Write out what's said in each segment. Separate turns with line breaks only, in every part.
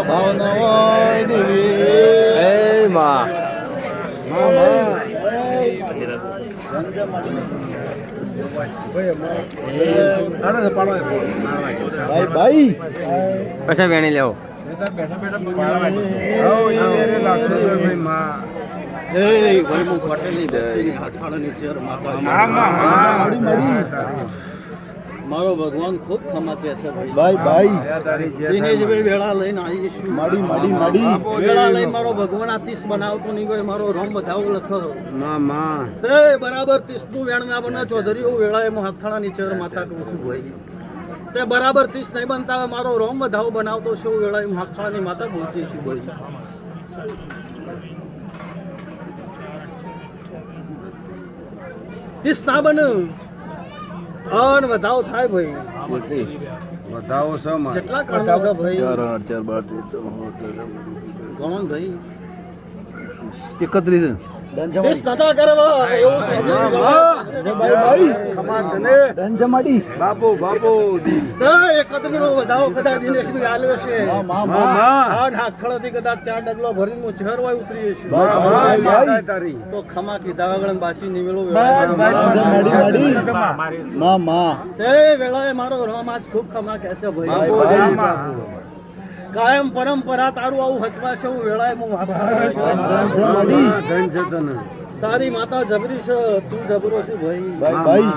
ભાવના હોય દેવી
એ માં
ભાઈ ભાઈ
કશા વેણી લેવો
મારો ભગવાન ખૂબ ખમા કે છે ભાઈ
ભાઈ
દિનેશભાઈ વેળા લઈને આવી છું
માડી માડી માડી
વેળા લઈને મારો ભગવાન આ 30 બનાવતો નહીં ગયો મારો રોમ બધાવ લખો તે બરાબર 30 નું વેણ ના બના ચૌધરીઓ વેળા એમાં હાથાણા નીચે માતા કહું છું ભાઈ તે બરાબર 30 નહીં બનતા મારો રોમ બધાવ બનાવતો છું વેળા એમાં હાથાણાની માતા બોલતી છું ભાઈ 30 ના બને અન વધાવ થાય ભાઈ
વધાવો છે
જેટલા કણો છે ભાઈ
4 8 4
ગણો ભાઈ
31
દેશ દાદા કરવા એવું
ભાઈ ખમા તને ધનજમાડી બાપુ બાપુ
તો એક કદમીનો વધાવો કદાચ દિનેશભાઈ આલ્યો છે આ નાખળાથી કદાચ 4 ડગલો ભરીને હું ચહેરવાય ઉતરી છે
ભાઈ તારી
તો ખમા કીધા વગર બાચી નિમેલો
ધનજમાડી માં માં
તે વેળાએ મારો રોમ આજ ખૂબ ખમા કહેશે ભાઈ કાયમ પરંપરા તારું આવું હચવાશે હું વેળાએ હું તારી માતા જબરી છે તું જબરો છે ભાઈ
ભાઈ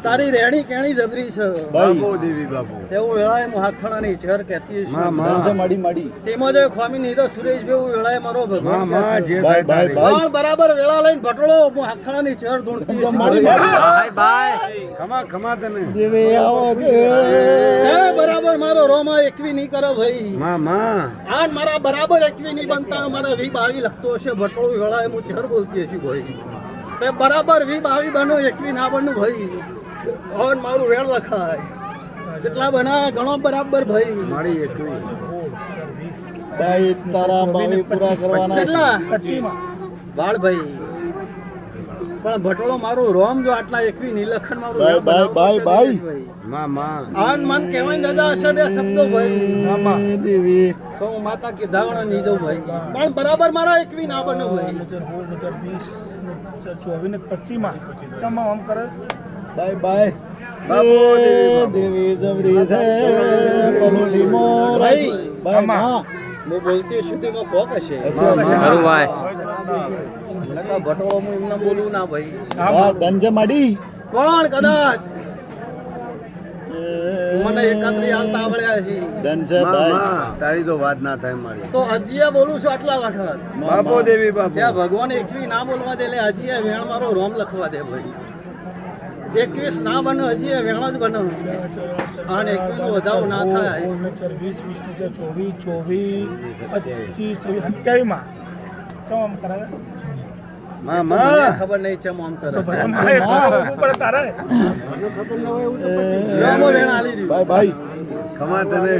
તારી રેણી કેણી જબરી છે
બાપુ દેવી બાપુ
એવું વેળાએ હું હાથણાની ચહેર કહેતી છું
ધનજમાડી માડી
તેમાં જો ખોમી નહીં તો સુરેશભાઈ હું વેળાએ મારો ભગવાન
ભાઈ ભાઈ
પણ બરાબર વેળા લઈને ભટોળો હું હાથણાની ચહેર ધૂંઢતી છું.
ભાઈ ભાઈ
ખમા ખમા તને દેવે આવો કે
એ બરાબર મારો રોમા એકવી નહીં કરે ભાઈ
માં
આ મારા બરાબર એકવી નહીં બનતા મારા 20 22 લખતો હશે ભટોળો વેળાએ હું ચહેર બોલતી હશે ભાઈ તે બરાબર 20 22 બનો એકવી ના બનવું ભાઈ ઓન મારું વેળ લખાય જેટલા બના ઘણો બરાબર ભાઈ
મારી એકવી ભાઈ તારા ભાવી પૂરા કરવાના
કેટલા વાળ ભાઈ પણ ભટોળો મારું રોમ જો આટલા એકવી નીલખણ મારું વેળ
ભાઈ ભાઈ
બનાવશે
ભાઈ માં
આન મન કહેવાય રજા હશે બે શબ્દો ભાઈ
દેવી
તો હું માતા કીધા વગર નહીં જાઉં ભાઈ પણ બરાબર મારા એકવી ના બને ભાઈ
24 ને 25 માં ચમા આમ કરે
બાય બાય બાપુ દેવી જબરી છે પલુલી મોર
ભાઈ
બાય માં
હું બોલતી સુધીમાં કોક હશે
ખરું ભાઈ
નકા ભટોળો હું એમને બોલું ના ભાઈ
આ ધનજમાડી
પણ કદાચ મને એકાત્રી હાલતા આવડ્યા છે
ધનજે ભાઈ તારી તો વાત ના થાય મારી
તો હજીએ બોલું છું આટલા વખત
બાપુ દેવી બાપુ
ત્યાં ભગવાન એકવી ના બોલવા દે એટલે હજીએ વેણ મારો રોમ લખવા દે ભાઈ 21 ના બને હજીએ વેણ જ બને અને 21 નો વધારો ના થાય
24 27 માં ચમ આમ કરે
માં
મને
માં
ખબર નહીં છે આમ
તો
તરફ
ભાઈ મારે પડે તારે
નામો વેણ આલી રહ્યું
ભાઈ ભાઈ ખમા તને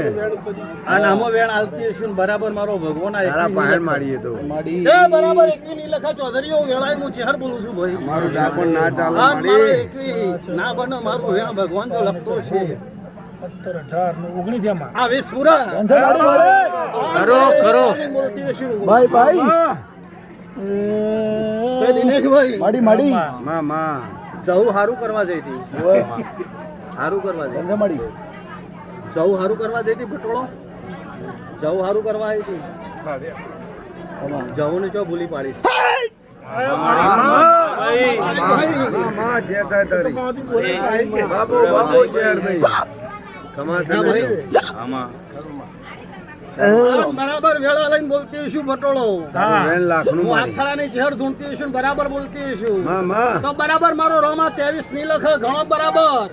આ નામો વેણ આલતી હશું ને બરાબર મારો ભગવાન આ
તારા
21
પાહણ માડીએ તો
એ બરાબર 21 ની લખા ચૌધરીઓ વેળાએ હું ચહેર બોલું છું ભાઈ
મારું દાપણ ના ચાલે
આ મારો
માડી
21 ના બને મારું વેણ ભગવાન જો લખતો છે
17 18 ને 19 થયામાં
આ 20 પૂરા
ખરો ખરો
બોલતી હશું
ભાઈ ભાઈ
તે દિનેશભાઈ
માડી માડી માં માં
જવું હારું કરવા જઈ હતી હારું કરવા જઈ
ધનજમાડી
જવું હારું કરવા જઈ હતી ભટોળો જવું હારું કરવા આવી હતી જવું ને ચો ભૂલી પાડીશ
માં જે થાય તારી બાપુ બાપુ ચેર ભાઈ ખમા તને આમાં
બરાબર વેળા લઈને બોલતી છું ભટોળો
વેણ લાખનું
હું
મારી
આખડાની ઝેર ધૂંઢતી છું બરાબર બોલતી છું
માં માં
તો બરાબર મારો રોમા 23 ની લખે ઘણો બરાબર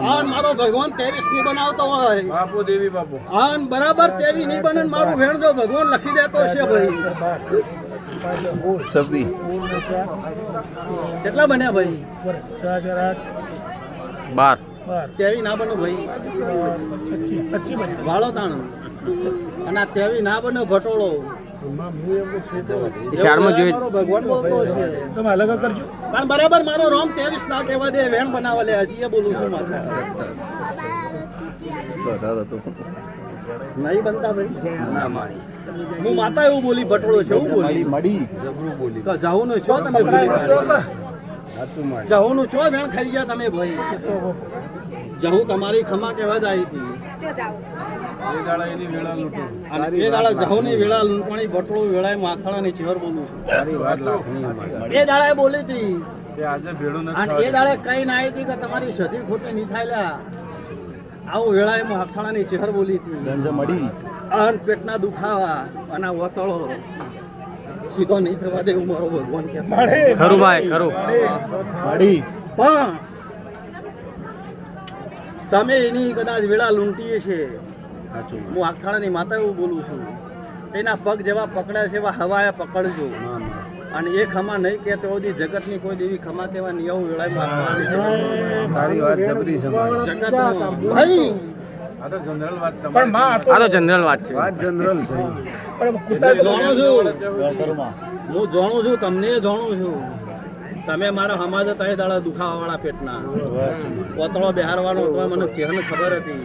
આન મારો ભગવાન 23 ની બનાવતો હોય
બાપુ દેવી બાપુ
આન બરાબર 23 ની બને ને મારું વેણ જો ભગવાન લખી દેતો છે ભાઈ
સબી
કેટલા બન્યા ભાઈ
4
12
23 ના બનો ભાઈ
25 બને
વાળો તાણો અને આ 23 ના બને ભટોળો
શાળમાં જોઈ
મારો ભગવાન બોલતો છે
તમે અલગ કરજો
પણ બરાબર મારો રોમ 23 ના કહેવા દે વેણ બનાવવા લે હજી એ બોલું છું માથે નહીં બનતા ભાઈ હું માતા એવું બોલી બટોળો છે એવું બોલી
મડી
તો જાહુનું છો તમે જાહુનું છો વેણ ખાઈ ગયા તમે ભાઈ જાહુ તમારી ખમા કેવા જ આવી હતી અને એ દાડા જાહુની વેળા લૂંટવાની બટોળો વેળાએ માથાળાની ચહેર બોલું છું એ દાડાએ બોલી હતી અને એ દાડે કઈ ના આવી હતી કે તમારી સધી ખોટી નહીં થાયલા આવું વેળાએ હું હાથાળાની ચહેર બોલી હતી
મડી
અન પેટના દુખાવા અને વતળો સીધો નહીં થવા દેવું મારો ભગવાન કે
ખરું ભાઈ ખરું
મડી
પણ તમે એની કદાચ વેળા લૂંટીએ છે હું આખાણાની માતા એવું બોલું છું એના પગ જેવા પકડ્યા છે એવા હવાયા પકડજો અને એ ખમા નહીં કે તો જગતની કોઈ દેવી ખમા કેવા નિયમ વેળાએ
તારી વાત જબરી છે
જગત ભાઈ
પણ માં આ
આ તો જનરલ વાત છે
વાત જનરલ છે
પણ કુટા
જાણું છું
ઘરમાં
હું જાણું છું તમને જાણું છું તમે મારા સમાજ હતા એ દાડા દુખાવા વાળા પેટના પોતળો બેહારવાનો તો મને ચહેરને ખબર હતી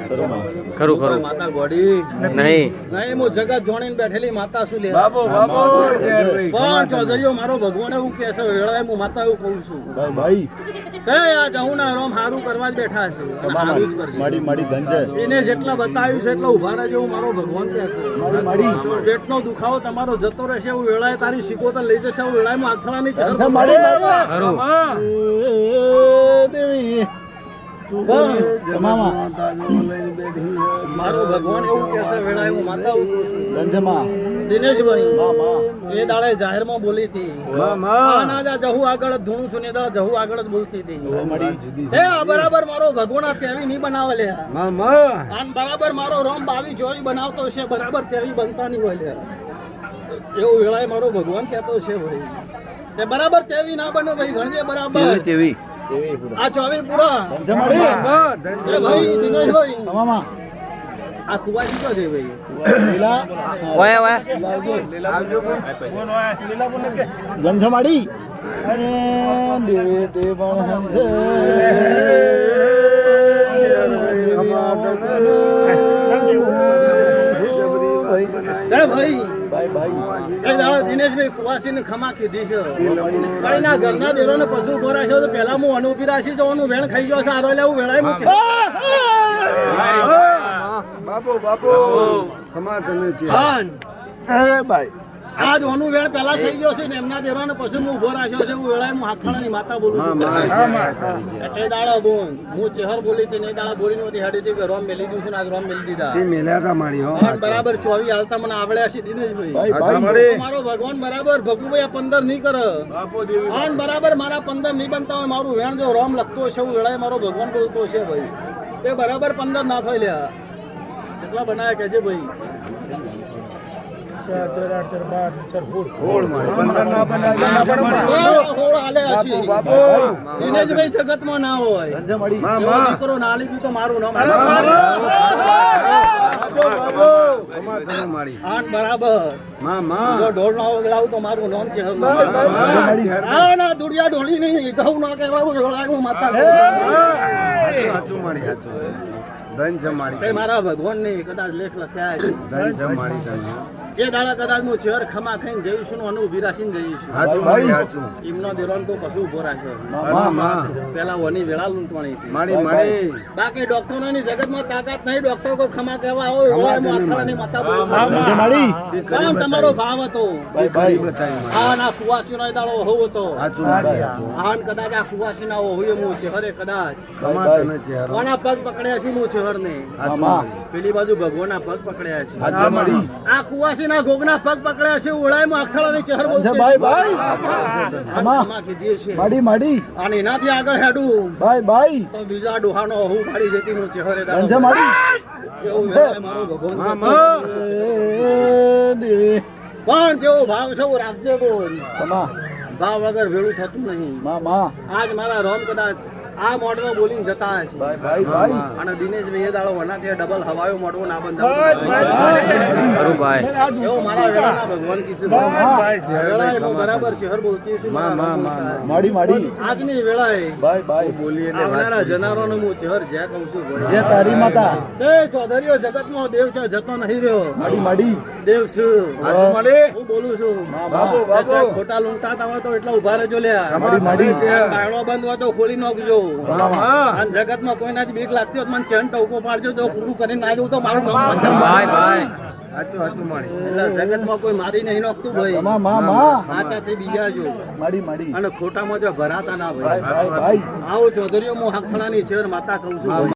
ખરું ખરું
માતા ગોડી
નહીં
નહીં હું જગત જોણીને બેઠેલી માતા શું લે
બાબો
પણ ચૌધરીઓ મારો ભગવાન એવું કે છે વેળાએ હું માતા એવું કહું છું
ભાઈ
તે આ જવું ના રોમ હારું કરવા જ બેઠા છે અને હારું જ કરશે.
મડી ધનજય
એને જેટલા બતાવ્યું છે એટલા ઉભા રહેજો એવું મારો ભગવાન કહે છે
મડી
પેટનો દુખાવો તમારો જતો રહેશે એવું વેળાએ તારી શીખોતર લઈ જશે એવું વેળાએ આથળાની ચહેર
મડી
ખરું
દેવી તમામા
મારો ભગવાન એવું કહે છે વેળાએ હું માતા એવું કહું છું.
ધનજમા
દિનેશભાઈ
માં
એ દાડે જાહેરમાં બોલી હતી આના જ જહુ આગળ જ ધૂણું છું ને એ દાડે જહુ આગળ જ બોલતી હતી
મડી
એ આ બરાબર મારો ભગવાન આ તેવી નહીં બનાવે લે આન બરાબર મારો રોમ 22 જોઈ બનાવતો છે બરાબર તેવી બનતા નહીં હોય લે એવું વેળાએ મારો ભગવાન કહેતો છે ભાઈ તે બરાબર તેવી ના બને ભાઈ ગણજે બરાબર
તેવી
આ 24 પૂરા
ધનજમડી
એ ભાઈ દિનેશભાઈ
તમામા
આ ખુવાજી તો છે ભાઈ
લીલા
ઓય ઓય
ધનજમાડી અરે દેવે તે પણ
એ ભાઈ
ભાઈ ભાઈ
એ દાડો દિનેશભાઈ કુવાસીને ખમા કીધી છે કઈના ઘરના દેરોને પશુ ભરાશે તો પહેલા હું અનુપી રાશી જવાનું વેણ ખાઈ ગયો છે આરો લેવું વેળાય મૂકે
બાપો ખમા તને છે
અરે ભાઈ
આજ ઓનું વેણ પહેલા થઈ ગયો છે ને એમના દેરોને પશુ હું ઉભો રાખ્યો છે હું વેળાય હું હાથાણાની માતા બોલું છું એટલે દાડો બોલ હું ચહેર બોલી હતી ને દાડા બોલી નહોતી હાડી હતી કે રોમ મેલી દીધું છે ને આજ રોમ મેલી દીધા
તે મેલ્યા તા મારી હો
અને બરાબર 24 હાલતા મને આવડ્યા છે દિનેશભાઈ
ભાઈ ભાઈ
મારો ભગવાન બરાબર ભગુભાઈ આ 15 નહીં કરે આન બરાબર મારા 15 નહીં બનતા હોય મારું વેણ જો રોમ લખતો છે હું વેળાએ મારો ભગવાન બોલતો છે ભાઈ તે બરાબર 15 ના થાય લ્યા કેટલા બનાયા કેજે ભાઈ
4 4 8 4 12
હોળ મારી 15 ના બનાવ્યા
હોળ હાલે હશે દિનેશભાઈ જગતમાં ના હોય
ધનજમાડી
એવો દીકરો ના લીધું તો મારું નામ
ખમા તને મારી
આન બરાબર જો ઢોળ ના વગડાવું તો મારું નામ છે આ ના દુડિયા ઢોળી નહીં જવું ના કહેવાવું ઢોળાનું માતા
સાચું મારી સાચું ધન છે મારી
કઈ મારા ભગવાન ને કદાચ લેખ લખ્યા છે
ધન છે મારી તને
એ દાડા કદાચ હું ચેર ખમા ખાઈને જઈશું અને ઉભી રાખીને જઈશું
સાચું મારી સાચું
એમનો દેવાન તો કશું ઉભો રાખ્યો
માં
પેલા ઓની વેળા લૂંટવાની હતી
મારી
બાકી ડોક્ટરોની જગતમાં તાકાત નહીં ડોક્ટર કોઈ ખમા કહેવા હોય વેળાએ માથાળાની માતા બોલે.
ધનજમાડી
પણ તમારો ભાવ હતો
ભાઈ ભાઈ
બતાવી મારી
આ ના કુવાસીનો એ દાડો હોવ હતો
સાચું મારી સાચું
આન કદાચ આ કુવાસી ના હોય હું ચહેરે કદાચ
ખમા તને છે
કોના પગ પકડ્યા છે હું ચહેર ને
સાચું મારી
પેલી બાજુ ભગવાનના પગ પકડ્યા છે
સાચું મારી
આ કુવાસીના ગોગના પગ પકડ્યા છે ઓળાઈમાં અક્ષરાની ચહેર બોલતી
ભાઈ ભાઈ ખમા
ખમા કીધી છે
માડી માડી
અને એનાથી આગળ હેડું
ભાઈ ભાઈ
તો બીજા ડોહાનો હું પાડી જતી હું ચહેરે દાડો.
ધનજમાડી
એવું વેળાએ મારો ભગવાન
દેવી
પણ જેવો ભાવ છે એવું રાખજે બોલ
તમા
ભાવ વગર ભેળું થતું નહીં
માં
આજ મારા રોમ કદાચ આ મોડવો બોલીને જતા હશે
ભાઈ ભાઈ ભાઈ
અને દિનેશ ભાઈ એ દાડો વના છે ડબલ હવાયો મોડવો ના
બસ,
બંધાવો
ખરું ભાઈ
એવો મારા વેળાના ભગવાન કીધું વેળાએ હું બરાબર ચહેર બોલતી છું
માડી માડી
આજની વેળાએ
ભાઈ ભાઈ બોલીએ
આવનારા જનારોને હું ચહેર જ્યાં કહું છું ભાઈ.
જય તારી માતા
એ ચૌધરીઓ જગતનો દેવ છે જતો નહીં રહ્યો
માડી માડી
દેવ છું
હાચું
માડી.
હું બોલું છું
બાબુ
ચાચા ખોટા લૂંટાતા હોય તો એટલા ઉભા રહેજો લ્યા
માડી માડી
કાયણો બંધ હોય તો ખોલી નાખજો અને જગતમાં કોઈનાથી બીક લાગતી હોય તો મને ચેન ટોકો પાડજો તો પૂરું કરીને ના જવું તો મારું નામ પાછળ.
ભાઈ ભાઈ
એટલે જગતમાં કોઈ મારી નહીં નાખતું ભાઈ
મા મા મા
સાચાથી બીજા જો
માડી માડી
અને ખોટામાં જો ભરાતા ના
ભાઈ
ભાઈ
ભાઈ ભાઈ
આવો ચૌધરીઓ હું હાથણાની ચેર માતા કહું છું ભાઈ.